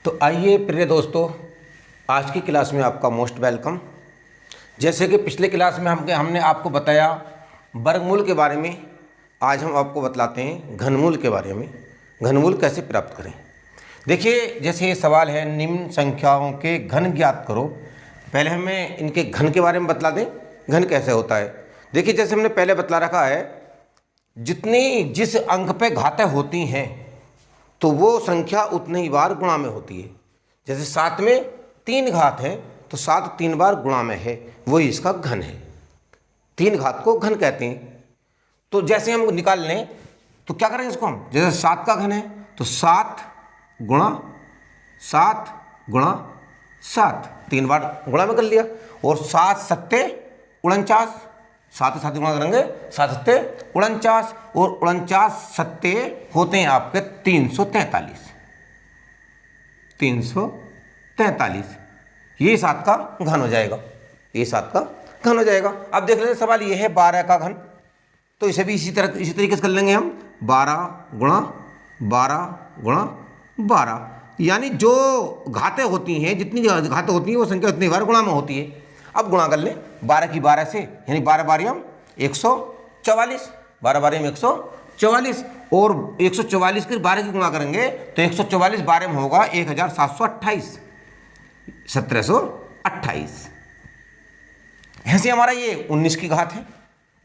तो आइए प्रिय दोस्तों, आज की क्लास में आपका मोस्ट वेलकम। जैसे कि पिछले क्लास में हमने आपको बताया वर्गमूल के बारे में, आज हम आपको बतलाते हैं घनमूल के बारे में। घनमूल कैसे प्राप्त करें। देखिए, जैसे ये सवाल है, निम्न संख्याओं के घन ज्ञात करो। पहले हमें इनके घन के बारे में बतला दें, घन कैसे होता है। देखिए, जैसे हमने पहले बतला रखा है, जितनी जिस अंक पे घातें होती हैं तो वो संख्या उतनी ही बार गुणा में होती है। जैसे 7 में 3 घात है तो 7 3 बार गुणा में है, वही इसका घन है। 3 घात को घन कहते हैं। तो जैसे हम निकाल लें तो क्या करेंगे इसको हम, जैसे 7 का घन है तो 7 गुणा 7 गुणा 7, 3 बार गुणा में कर लिया। और 7 सत्ते 49, 7 7 गुणा करेंगे, 7 सत्ते 49 और 49 सत्ते होते हैं आपके 343। 343 ये 7 का घन हो जाएगा, ये 7 का घन हो जाएगा। अब देख लेते सवाल ये है 12 का घन, तो इसे भी इसी तरीके से कर लेंगे हम। 12 गुणा 12, यानी जो घातें होती हैं, जितनी घातें होती हैं वो संख्या उतनी बार गुणा में होती है। अब गुणा कर लें 12 की 12 से, यानी 12 बारियाँ 144, 12 बारियाँ 144 और 144 की 12 की गुणा करेंगे तो 144 12 में होगा 1728, 1728। ऐसे हमारा ये 19 की घात है,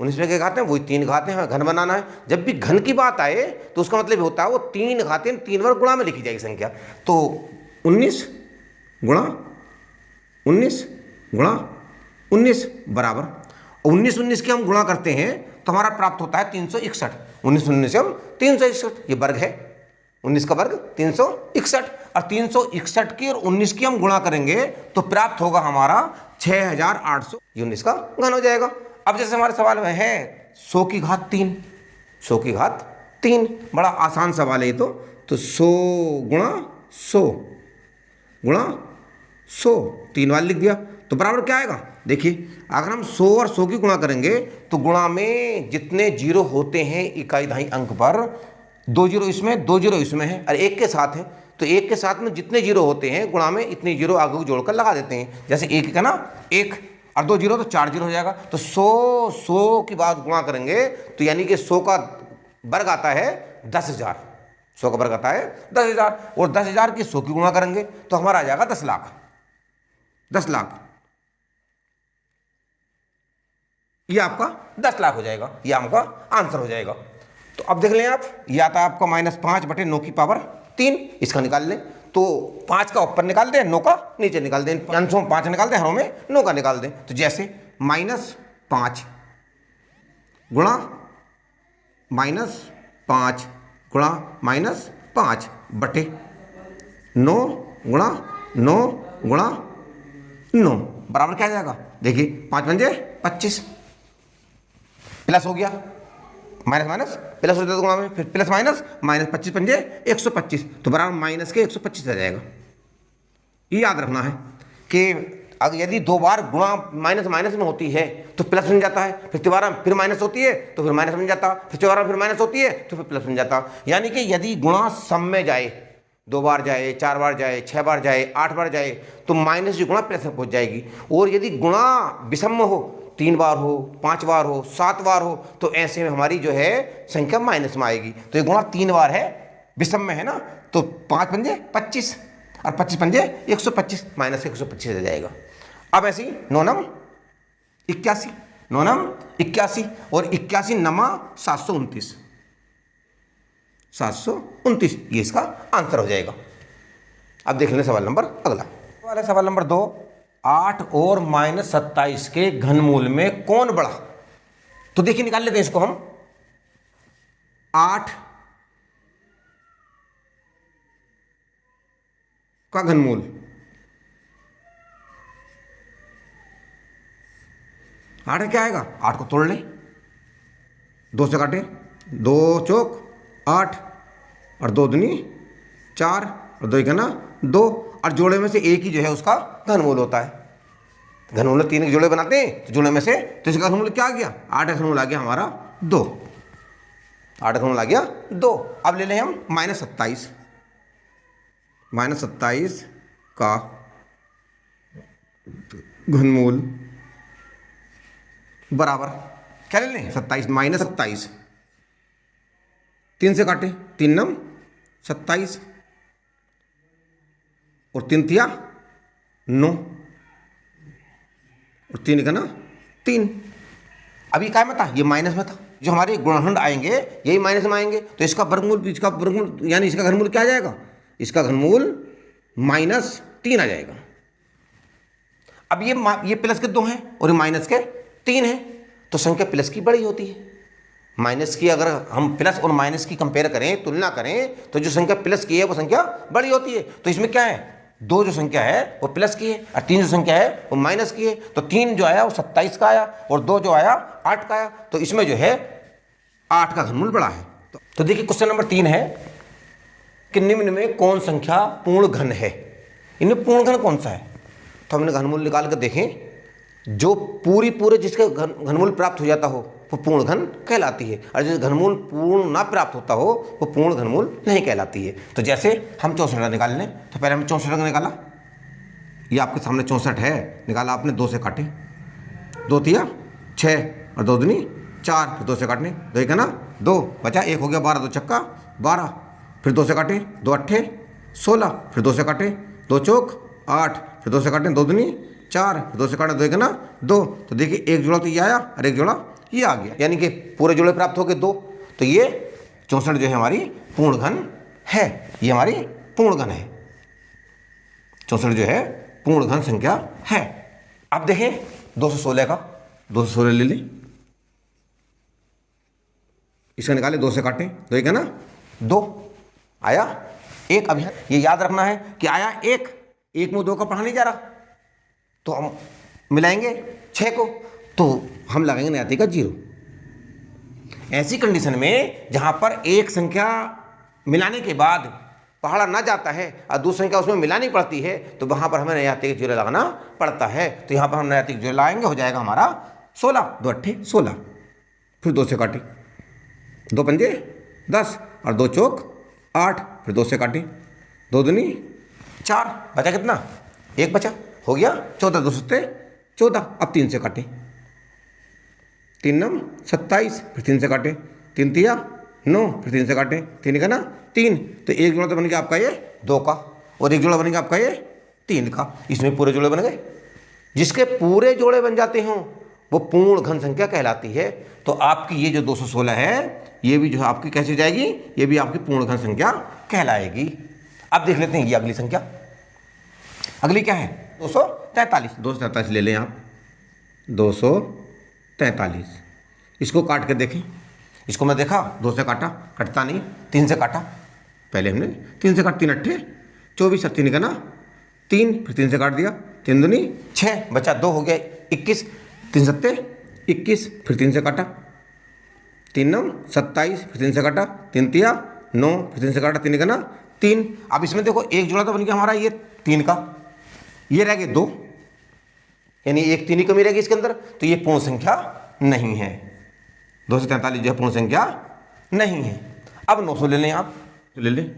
19 में क्या घात है, वही 3 घातें हमें घन बनाना है। जब भी घन की बात आए तो उसका मतलब होता है वो 3 घातें 3 बार गुणा में लिखी जाएगी संख्या। तो 19 गुणा 19 बराबर 19 की हम गुणा करते हैं तो हमारा प्राप्त होता है 361। 19 से हम 361, ये वर्ग है, 19 का वर्ग 361 और 361 की और 19 की हम गुणा करेंगे तो प्राप्त होगा हमारा 6800, ये 19 का घन हो जाएगा। अब जैसे हमारे सवाल में है 100 की घात 3, 100 की घात 3, बड़ा आसान सवाल है ये। तो 100 गुणा 100 गुणा 100, 3 बार लिख दिया तो बराबर क्या आएगा। देखिए, अगर हम 100 और 100 की गुणा करेंगे तो गुणा में जितने जीरो होते हैं इकाई दहाई अंक पर, 2 जीरो इसमें 2 जीरो इसमें है और 1 के साथ है, तो 1 के साथ में जितने जीरो होते हैं गुणा में इतने जीरो आगे को जोड़कर लगा देते हैं। जैसे 1 का ना 1 और 2 जीरो तो 4 जीरो हो जाएगा। तो 100 की बात गुणा करेंगे तो यानी कि 100 का वर्ग आता है 10,000, 100 का वर्ग आता है 10,000 और 10,000 की 100 की गुणा करेंगे तो हमारा आ जाएगा 10 लाख, 10 लाख। ये आपका 10 लाख हो जाएगा, ये आपका आंसर हो जाएगा। तो अब देख लें आप, ये आता है आपका -5/9 की पावर 3, इसका निकाल लें तो 5 का ऊपर निकाल दें, 9 का नीचे निकाल दें, अंशों में 5 निकाल दें, हरों में 9 का निकाल दें। तो जैसे -5 गुणा -5 गुणा -5 बटे 9 गुणा 9 गुणा 9 बराबर क्या आ जाएगा। देखिए 5 पंजे 25, प्लस हो गया, माइनस माइनस प्लस हो जाता गुणा में, फिर प्लस माइनस माइनस 25 पंजे 125, तो बराबर माइनस के 125 आ जाएगा। ये याद रखना है कि अगर यदि 2 बार गुणा माइनस माइनस में होती है तो प्लस बन जाता है, फिर दोबारा फिर माइनस होती है तो फिर माइनस बन जाता, फिर दोबारा फिर माइनस होती है तो फिर प्लस बन जाता। यानी कि यदि गुणा सम में जाए, 2 बार जाए, 4 बार जाए, 6 बार जाए, 8 बार जाए तो माइनस की गुणा प्लस में पहुंच जाएगी। और यदि गुणा विषम हो, 3 बार हो, 5 बार हो, 7 बार हो, तो ऐसे में हमारी जो है संख्या माइनस में आएगी। तो ये गुणा 3 बार है, विषम में है ना, तो 5 पंजे 25 और 25 पंजे 125, माइनस 125 आ जाएगा। अब ऐसी 9 नम 81, 9 नम 81 और 81 नमा 729, 729, ये इसका आंसर हो जाएगा। अब देख लें सवाल नंबर अगला वाला, सवाल नंबर 2, 8 और -27 के घनमूल में कौन बड़ा। तो देखिए निकाल लेते हैं इसको हम। 8 का घनमूल, 8 क्या आएगा, 8 को तोड़ लें, 2 से काटें, 2 चौक 8 और 2 दूनी 4 और 2 का ना 2 और जोड़े में से एक ही जो है उसका घनमूल होता है। घनमूल 3 के जोड़े बनाते हैं तो जोड़े में से, तो इसका घनमूल क्या आ गया, 8 का घनमूल आ गया हमारा 2, 8 का घनमूल आ गया 2। अब ले लें हम -27, -27 का घनमूल बराबर क्या ले लें 27 -27 3 से काटे 3 नम 27 और 3 तिया 9 और 3 का ना 3। अभी क्या में था, ये माइनस में था। जो हमारे गुणनखंड आएंगे यही माइनस में आएंगे, तो इसका वर्गमूल यानी इसका घनमूल क्या आ जाएगा, इसका घनमूल -3 आ जाएगा। अब ये प्लस के 2 हैं और ये माइनस के 3 हैं, तो संख्या प्लस की बड़ी होती है। माइनस की अगर हम प्लस और माइनस की कंपेयर करें, तुलना करें, तो जो संख्या प्लस की है वो संख्या बड़ी होती है। तो इसमें क्या है, 2 जो संख्या है वो प्लस की है और 3 जो संख्या है वो माइनस की है। तो 3 जो आया वो 27 का आया और 2 जो आया 8 का आया। तो इसमें जो है 8 का घनमूल बड़ा है। तो देखिए क्वेश्चन नंबर 3 है कि निम्न में कौन संख्या पूर्ण घन है। इनमें पूर्ण घन कौन सा है, तो हमने घनमूल निकाल कर देखें। जो पूरे जिसका घनमूल प्राप्त हो जाता हो वो पूर्ण घन कहलाती है, और जिस घनमूल पूर्ण ना प्राप्त होता हो वो पूर्ण घनमूल नहीं कहलाती है। तो जैसे हम 64 निकाल लें, तो पहले हमने 64 निकाला, ये आपके सामने 64 है, निकाला आपने, 2 से काटे, 2 तिया 6 और 2 दूनी 4, फिर 2 से काटने, 2 एक है ना 2 बचा, 1 हो गया 12, 2 छक्का 12, फिर 2 से काटे, 2 अट्ठे 16, फिर 2 से काटे, 2 चौक 8, फिर 2 से काटे, 2 दूनी 4, फिर 2 से काटे, 2 एक है ना 2। तो देखिए एक जोड़ा तो ये आया और एक जोड़ा ये आ गया, यानी कि पूरे जोड़े प्राप्त हो गए 2। तो ये 64 जो है हमारी पूर्ण घन है, ये हमारी पूर्ण घन है। 64 जो है पूर्ण घन संख्या है। अब देखें 216 का, 216 ले लें, इसका निकाले, 2 से काटें, 2 एक है ना 2 आया 1। अब ये याद रखना है कि आया 1 में 2 का पढ़ा नहीं जा रहा, तो हम मिलाएंगे 6 को, तो हम लगाएंगे न्यायिक का 0। ऐसी कंडीशन में जहां पर एक संख्या मिलाने के बाद पहाड़ा ना जाता है और दूसरी संख्या उसमें मिलानी पड़ती है, तो वहां पर हमें न्यायिक 0 लगाना पड़ता है। तो यहां पर हम न्यायिक 0 लगाएंगे, हो जाएगा हमारा 16, 2 अट्ठे 16, फिर 2 से काटे, 2 पंजे 10 और 2 चौक 8, फिर 2 से काटे, 2 दूनी 4, बचा कितना 1 बचा, हो गया 14, 2 सत्ते 14। अब 3 से काटे, 3 नम 27, फिर 3 से काटे, 3 तिया 9, फिर 3 से काटे, 3 का ना 3। तो एक जोड़ा तो बन गया आपका ये 2 का और एक जोड़ा बन गया आपका ये 3 का। इसमें पूरे जोड़े बन गए। जिसके पूरे जोड़े बन जाते हों वो पूर्ण घन संख्या कहलाती है। तो आपकी ये जो 216 है ये भी जो है आपकी कैसी जाएगी, ये भी आपकी पूर्ण घन संख्या कहलाएगी। अब देख लेते हैं ये अगली संख्या। अगली क्या है 243। 243 ले लें आप, 243। इसको काट के देखें, इसको मैं देखा 2 से काटा, कटता नहीं, 3 से काटा, पहले हमने 3 से काट, 3 अट्ठे 24 और 3 का ना 3, फिर 3 से काट दिया, 3 दूनी 6 बचा, 2 हो गया 21, 3 सत्ते 21, फिर 3 से काटा, 3 नम 27, फिर 3 से काटा, 3 तिया 9, फिर 3 से काटा, 3 का ना 3। अब इसमें देखो एक जोड़ा तो बन गया हमारा ये 3 का, ये रह गए 2, यानी एक 3 ही कमी रहेगी इसके अंदर, तो ये पूर्ण संख्या नहीं है। 243 जो है पूर्ण संख्या नहीं है। अब 900 ले लें आप, ले लें,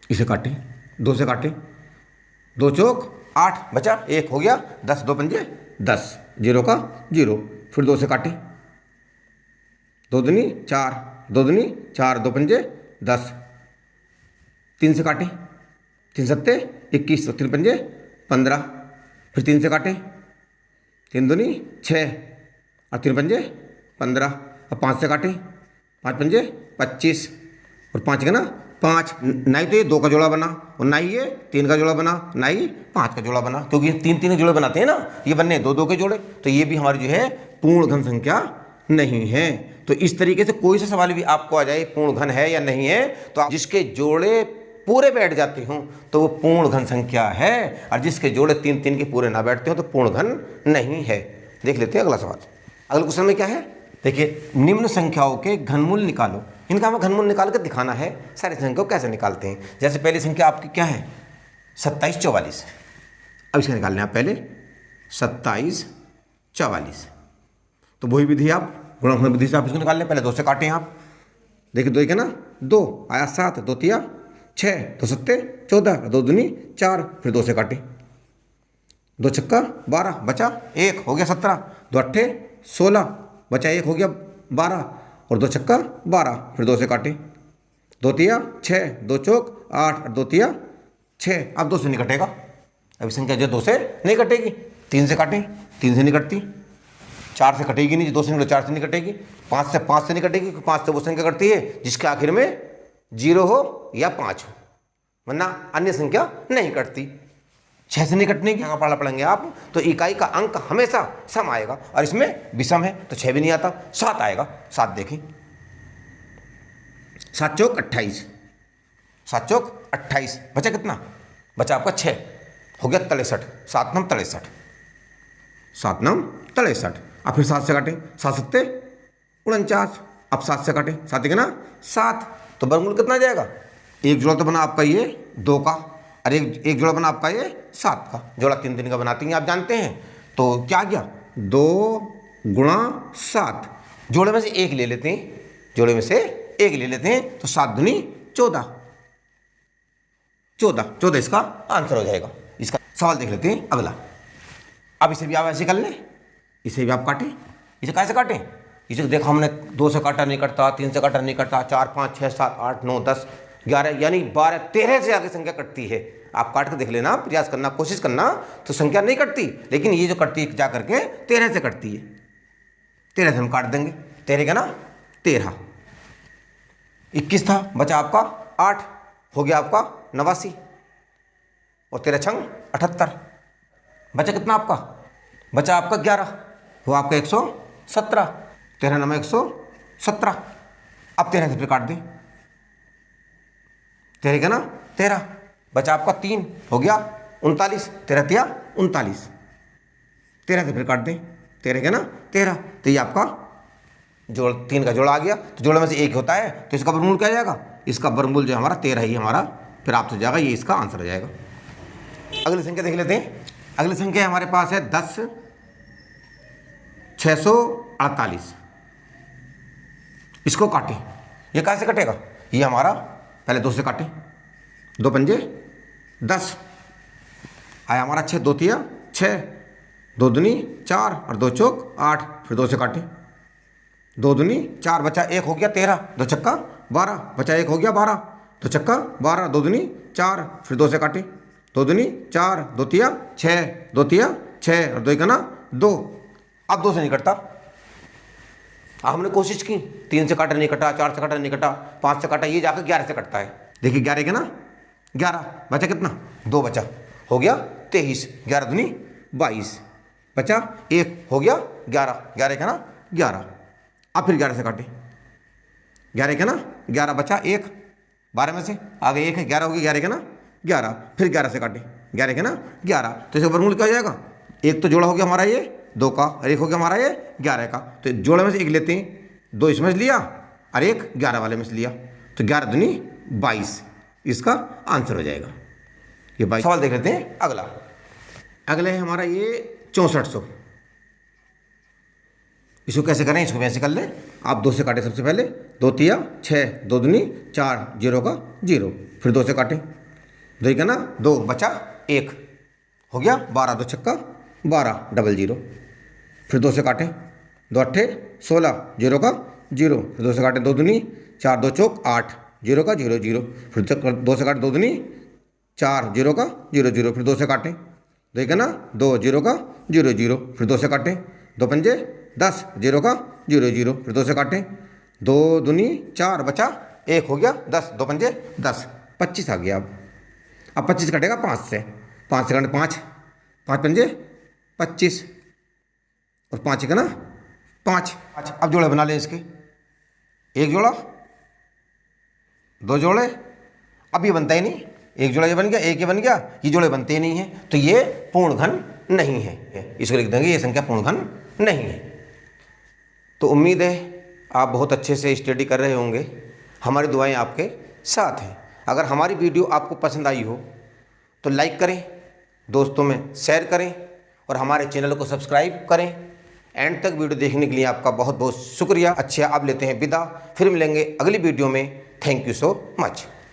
इसे काटें, 2 से काटें, 2 चौक 8 बचा, 1 हो गया 10, 2 पंजे 10, 0 का 0, फिर 2 से काटें, 2 दूनी 4, 2 दूनी 4, 2 पंजे 10, 3 से काटें, 3 सत्ते 21 और 3 पंजे 15, फिर 3 से काटें, 3 दूनी 6 और 3 पंजे 15, और 5 से काटें, 5 पंजे 25 और 5 का ना 5। ना ही तो ये 2 का जोड़ा बना और ना ही ये 3 का जोड़ा बना, ना ही 5 का जोड़ा बना, क्योंकि 3 जोड़े बनाते हैं ना, ये बनने 2 के जोड़े, तो ये भी हमारी जो है पूर्ण घन संख्या नहीं है। तो इस तरीके से कोई सा सवाल भी आपको आ जाए पूर्ण घन है या नहीं है, तो आप जिसके जोड़े पूरे बैठ जाते हों तो वो पूर्ण घन संख्या है, और जिसके जोड़े 3 के पूरे ना बैठते हो तो पूर्ण घन नहीं है। देख लेते हैं अगला सवाल। अगले क्वेश्चन में क्या है, देखिए निम्न संख्याओं के घनमूल निकालो। इनका हमें घनमूल निकाल कर दिखाना है, सारी संख्या को कैसे निकालते हैं। जैसे पहली संख्या आपकी क्या है 27 44। अब इसका निकालना है पहले 27 44, तो वही विधि आप गुणनखंड विधि से आप इसको निकाल लें। पहले 2 से काटें आप, देखिए 2 1 है ना 2 आया 7, 2 तिया 6, 2 सत्ते 14, 2 दूनी 4, फिर 2 से काटे, 2 छक्का 12, बचा 1 हो गया 17, 2 अट्ठे 16, बचा 1 हो गया 12 और 2 छक्का 12, फिर 2 से काटे, 2 तिया 6, 2 चौक 8 और 2 तिया 6। अब 2 से नहीं कटेगा, अभी संख्या जो 2 से नहीं कटेगी, 3 से काटें, 3 से नहीं कटती, 4 से कटेगी नहीं, 2 से नहीं 4 से नहीं कटेगी, 5 से नहीं कटेगी, 5 से वो संख्या कटती है जिसके आखिर में 0 हो या 5 हो, वरना अन्य संख्या नहीं कटती। 6 से नहीं कटने की यहाँ पढ़ा पढ़ेंगे आप, तो इकाई का अंक हमेशा सम आएगा और इसमें विषम है तो 6 भी नहीं आता, 7 आएगा। 7 देखें, 7 चौक 28, 7 चौक 28, बचा कितना, बचा आपका 6, हो गया 63, 7 9 63, 7 9 63। अब फिर 7 से काटें, 7 सत्ते 49, अब 7 से काटें, 7 एक ना 7, तो वर्गमूल कितना जाएगा, एक जोड़ा तो बना आपका ये 2 का और एक जोड़ा बना आपका ये 7 का, जोड़ा 3 3 का बनाती हैं आप जानते हैं। तो क्या गया 2 गुणा 7, जोड़े में से एक ले लेते हैं, जोड़े में से एक ले लेते हैं, तो 7 दूनी 14, 14 इसका आंसर हो जाएगा। इसका सवाल देख लेते हैं अगला। अब इसे भी आप ऐसे कर लें, इसे भी आप काटें, इसे कैसे काटें, इसे देखो हमने 2 से काटा नहीं कटता, 3 से काटा नहीं कटता, 4 5 6 7 8 9 10 11 यानी 12 13 से आगे संख्या कटती है। आप काट के देख लेना, प्रयास करना, कोशिश करना, तो संख्या नहीं कटती, लेकिन ये जो कटती है जा करके 13 से कटती है। 13 से हम काट देंगे, 13 का ना 13, 21 था, बचा आपका 8, हो गया आपका 89 और 13 छंग 78, बचा कितना आपका, बचा आपका 11, वो आपका 117, 13 9 117। अब 13 से फिर काट दें, 13 का ना 13, बचा आपका 3, हो गया 39, 13 तिया 39, 13 से फिर काट दें, 13 का ना 13, तो ये आपका जोड़ 3 का जोड़ा आ गया, तो जोड़े में से एक होता है तो इसका वर्गमूल क्या जाएगा, इसका वर्गमूल जो हमारा 13 ही हमारा फिर आपसे हो जाएगा, ये इसका आंसर हो जाएगा। अगली संख्या देख लेते हैं। अगली संख्या हमारे पास है 10 648, इसको काटें, ये कैसे कटेगा, ये हमारा पहले 2 से काटें, 2 पंजे 10 आया हमारा 6, 2 तिया 6, 2 दूनी 4 और 2 चौक 8, फिर 2 से काटें, 2 दूनी 4, बचा 1 हो गया 13, 2 छक्का 12, बचा 1 हो गया 12, 2 छक्का 12, 2 दूनी 4, फिर 2 से काटें, 2 दूनी 4, 2 तिया 6, 2 तिया 6 और 2 एक ना 2। अब 2 से नहीं कटता, हमने कोशिश की, 3 से काटा नहीं कटा, 4 से काटा नहीं कटा, 5 से काटा, ये जाकर 11 से कटता है। देखिए 11 के ना 11, बचा कितना 2, बचा हो गया 23, 11 दूनी 22, बचा 1 हो गया 11, 11 का ना 11। अब फिर 11 से काटे, 11 का ना 11, बचा 1, 12 में से आगे 1 है, 11 हो गया 11 का ना 11, फिर 11 से काटे, 11 का ना 11, तो इसका वर्गमूल क्या हो जाएगा, एक तो जोड़ा हो गया हमारा ये 2 का और एक हो गया हमारा ये 11 का, तो जोड़े में से एक लेते हैं, 2 इसमें से लिया और 1 11 वाले में से लिया, तो 11 दूनी 22 इसका आंसर हो जाएगा। ये 22। सवाल देख लेते हैं अगला। अगला है हमारा ये 6400, इसको कैसे करें, इसको भी ऐसे कर लें आप, 2 से काटे सबसे पहले, 2 तिया 6, 2 दूनी 4, 0 का 0, फिर 2 से काटें, 2 का ना 2, बचा 1 हो गया 12, 2 छक्का 12 डबल 0, फिर 2 से काटें, 2 अट्ठे 16, 0 का 0, फिर 2 से काटें, 2 दूनी 4, 2 चौक 8, 0 का 0 0, फिर 2 से काटें, 2 दूनी 4, 0 का 0 0, फिर 2 से काटें, 2 का ना 2, 0 का 0 0, फिर 2 से काटें, 2 पंजे 10, 0 का 0 0, फिर 2 से काटें, 2 दूनी 4, बचा 1 हो गया 10, 2 पंजे 10, 25 आ गया। अब 25 कटेगा 5 से काटें 5, 5 पंजे 25 और 5 का ना 5। अब जोड़े बना लें इसके, एक जोड़ा 2 जोड़े, अब ये बनता ही नहीं, एक जोड़ा ये बन गया, एक ये बन गया, ये जोड़े बनते ही नहीं हैं, तो ये पूर्ण घन नहीं है, इसको लिख देंगे ये संख्या पूर्ण घन नहीं है। तो उम्मीद है आप बहुत अच्छे से स्टडी कर रहे होंगे, हमारी दुआएं आपके साथ हैं। अगर हमारी वीडियो आपको पसंद आई हो तो लाइक करें, दोस्तों में शेयर करें और हमारे चैनल को सब्सक्राइब करें। एंड तक वीडियो देखने के लिए आपका बहुत बहुत शुक्रिया। अच्छा, अब लेते हैं विदा, फिर मिलेंगे अगली वीडियो में। Thank you so much.